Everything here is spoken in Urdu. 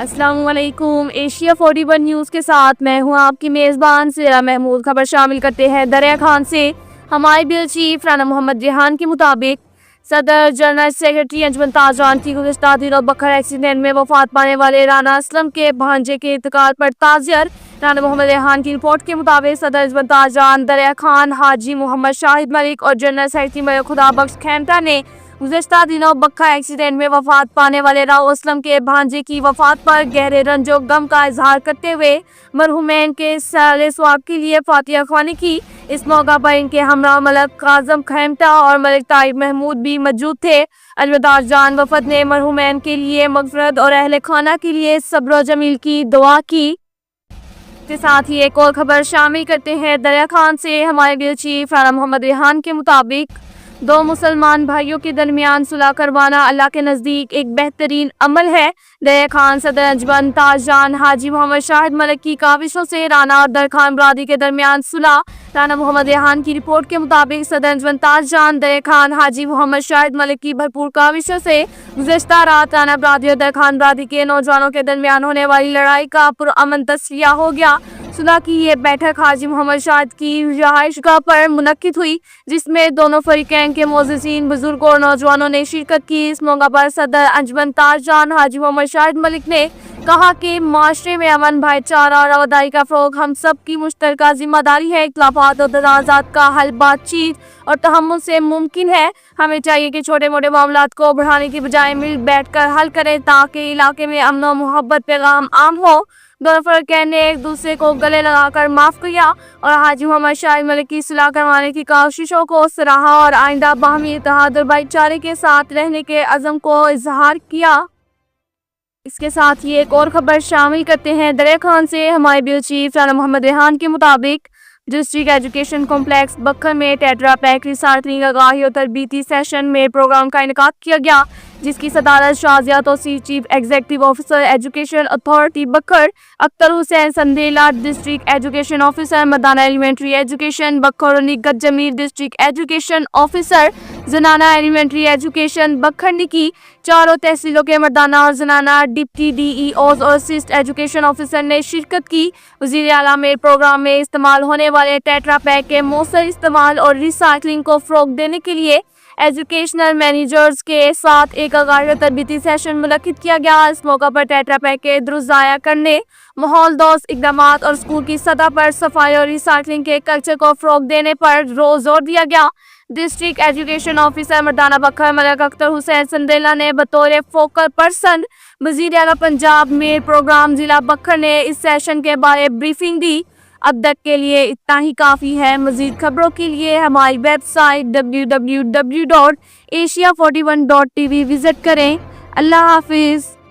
السلام علیکم۔ ایشیا 41 نیوز کے ساتھ میں ہوں آپ کی میزبان سیرا محمود۔ خبر شامل کرتے ہیں دریا خان سے۔ ہمارے بیورو چیف رانا محمد ریحان کے مطابق صدر جنرل سیکرٹری انجمن تاجران کی گزشتہ دنوں بکھر ایکسیڈنٹ میں وفات پانے والے رانا اسلم کے بھانجے کے انتقال پر تعزیت۔ رانا محمد ریحان کی رپورٹ کے مطابق صدر انجمن تاجران دریا خان حاجی محمد شاہد ملک اور جنرل سیکرٹری ملک خدا بخش کھیمٹا نے گزشتہ دنوں بکھر ایکسیڈنٹ میں وفات پانے والے راؤ اسلم کے بھانجے کی وفات پر گہرے رنج و غم کا اظہار کرتے ہوئے مرحومین کے سالِ ثواب کے لیے فاتحہ خوانی کی۔ اس موقع پر ان کے ہمراہ ملک کاظم کھیمٹا اور ملک طارق محمود بھی موجود تھے۔ انجمن تاجران وفد نے مرحومین کے لیے مغفرت اور اہل خانہ کے لیے صبر و جمیل کی دعا کی۔ اس کے ساتھ ہی ایک اور خبر شامل کرتے ہیں دریا خان سے۔ ہمارے بیورو چیف رانا محمد ریحان کے مطابق دو مسلمان بھائیوں کے درمیان صلح کروانا اللہ کے نزدیک ایک بہترین عمل ہے۔ دریا خان صدر انجمن تاجران حاجی محمد شاہد ملک کی کاوشوں سے رانا اور درخان برادری کے درمیان صلح۔ رانا محمد ریحان کی رپورٹ کے مطابق صدر انجمن تاجران دریا خان حاجی محمد شاہد ملک کی بھرپور کاوشوں سے گزشتہ رات رانا برادری اور درخان برادری کے نوجوانوں کے درمیان ہونے والی لڑائی کا پرامن تصفیہ ہو گیا۔ صلح کی یہ بیٹھک حاجی محمد شاہد کی رہائش گاہ پر منعقد ہوئی، جس میں دونوں فریقین کے معززین، بزرگوں اور نوجوانوں نے شرکت کی۔ اس موقع پر صدر انجمن تاجران حاجی محمد شاہد ملک نے کہا کہ معاشرے میں امن، بھائی چارہ اور رواداری کا فروغ ہم سب کی مشترکہ ذمہ داری ہے۔ اختلافات اور تنازعات کا حل بات چیت اور تحمل سے ممکن ہے۔ ہمیں چاہیے کہ چھوٹے موٹے معاملات کو بڑھانے کی بجائے مل بیٹھ کر حل کریں تاکہ علاقے میں امن و محبت پیغام عام ہو۔ دونوں فریقین نے ایک دوسرے کو گلے لگا کر معاف کیا اور حاجی محمد شاہد ملک کی صلح کروانے کی کوششوں کو سراہا اور آئندہ باہمی اتحاد اور بھائی چارے کے ساتھ رہنے کے عزم کو اظہار کیا۔ اس کے ساتھ ہی ایک اور خبر شامل کرتے ہیں دریا خان سے۔ ہمارے بیورو چیف رانا محمد ریحان کے مطابق ڈسٹرکٹ ایجوکیشن کمپلیکس بکھر میں ٹیٹرا پیک ریسائکلنگ آگاہی اور تربیتی سیشن میں پروگرام کا انعقاد کیا گیا، جس کی صدارت شازیہ توسیع chief executive officer education authority Bhakkar, Akhtar Hussain Sandila district education officer مردانہ ایلیمنٹری ایجوکیشن بکھر اور Nighat Jamil district education officer زنانہ ایلیمنٹری ایجوکیشن بکھر نے کی۔ چاروں تحصیلوں کے مردانہ اور زنانہ ڈپٹی ڈی ای اوز اور اسسٹ ایجوکیشن آفیسر نے شرکت کی۔ وزیر اعلیٰ نے پروگرام میں استعمال ہونے والے ٹیٹرا پیک کے مؤثر استعمال اور ری سائیکلنگ کو فروغ دینے کے لیے ایجوکیشنل مینیجرز کے ساتھ ایک آگاہی اور تربیتی سیشن منعقد کیا گیا۔ اس موقع پر ٹیٹرا پیک کے درست ضائع کرنے، ماحول دوست اقدامات اور اسکول کی سطح پر صفائی اور ری سائیکلنگ کے کلچر کو فروغ دینے پر زور دیا گیا۔ ڈسٹرکٹ ایجوکیشن آفیسر مردانہ بکھر ملک اختر حسین سندیلا نے بطور فوکل پرسن وزیر اعلیٰ پنجاب میں پروگرام ضلع بکھر نے اس سیشن کے بارے بریفنگ دی۔ اب تک کے لیے اتنا ہی کافی ہے۔ مزید خبروں کے لیے ہماری ویب سائٹ www.asia41.tv وزٹ کریں۔ اللہ حافظ۔